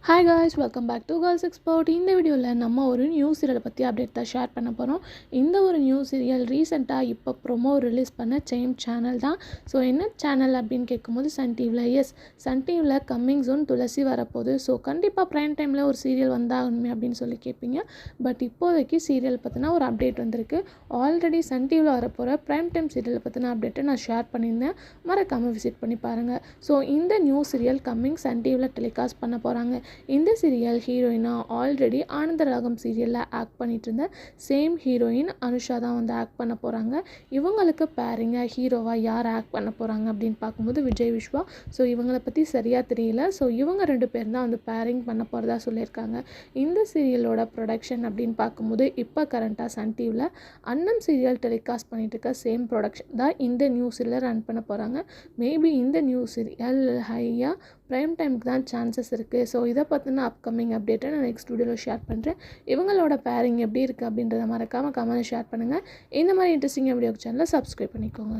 Hi guys, welcome back to girls expert. இந்த வீடியோவில் நம்ம ஒரு நியூ சீரியலை பற்றி அப்டேட் தான் ஷேர் பண்ண போகிறோம். இந்த ஒரு நியூ சீரியல் ரீசெண்டாக இப்போ ப்ரொமோ ரிலீஸ் பண்ண சேம் சேனல் தான். ஸோ என்ன சேனல் அப்படின்னு கேட்கும்போது சன் டிவியில். சன் டிவியில் கம்மிங் சூன் துளசி வரப்போகுது. ஸோ கண்டிப்பாக ப்ரைம் டைமில் ஒரு சீரியல் வந்தாகணுமே அப்படின்னு சொல்லி கேட்பீங்க. பட் இப்போதைக்கு சீரியல் பற்றினா ஒரு அப்டேட் வந்திருக்கு. ஆல்ரெடி சன் டிவியில் வரப்போகிற ப்ரைம் டைம் சீரியலை பற்றின அப்டேட்டை நான் ஷேர் பண்ணியிருந்தேன். மறக்காமல் விசிட் பண்ணி பாருங்கள். ஸோ இந்த நியூ சீரியல் கம்மிங் சன் டிவியில் டெலிகாஸ்ட் பண்ண போகிறாங்க. இந்த சீரியல் ஹீரோயினாக ஆல்ரெடி ஆனந்தராகம் சீரியலில் ஆக்ட் பண்ணிட்டு இருந்த சேம் ஹீரோயின் அனுஷா தான் வந்து ஆக்ட் பண்ண போகிறாங்க. இவங்களுக்கு பேரிங்காக ஹீரோவாக யார் ஆக்ட் பண்ண போகிறாங்க அப்படின்னு பார்க்கும்போது விஜய் விஸ்வா. ஸோ இவங்களை பற்றி சரியாக தெரியல. ஸோ இவங்க 2 பேர் தான் வந்து பேரிங் பண்ண போகிறதா சொல்லியிருக்காங்க. இந்த சீரியலோட ப்ரொடக்ஷன் அப்படின்னு பார்க்கும்போது இப்போ கரண்ட்டாக சன் டிவியில் அன்னம் சீரியல் டெலிகாஸ்ட் பண்ணிட்டு இருக்க சேம் ப்ரொடக்ஷன் தான் இந்த நியூ சீரியலை ரன் பண்ண போகிறாங்க. மேபி இந்த நியூ சீரியல் ஹையாக ப்ரைம் டைமுக்கு தான் சான்சஸ் இருக்குது. ஸோ இதை பற்றின அப்கமிங் அப்டேட்டை நான் நெக்ஸ்ட் வீடியோவில் ஷேர் பண்ணுறேன். இவங்களோட பேரிங் எப்படி இருக்குது அப்படின்றத மறக்காமல் கமெண்ட் ஷேர் பண்ணுங்கள். இந்த மாதிரி இன்ட்ரெஸ்டிங்காக வீடியோ சேனலை சப்ஸ்கிரைப் பண்ணிக்கோங்க.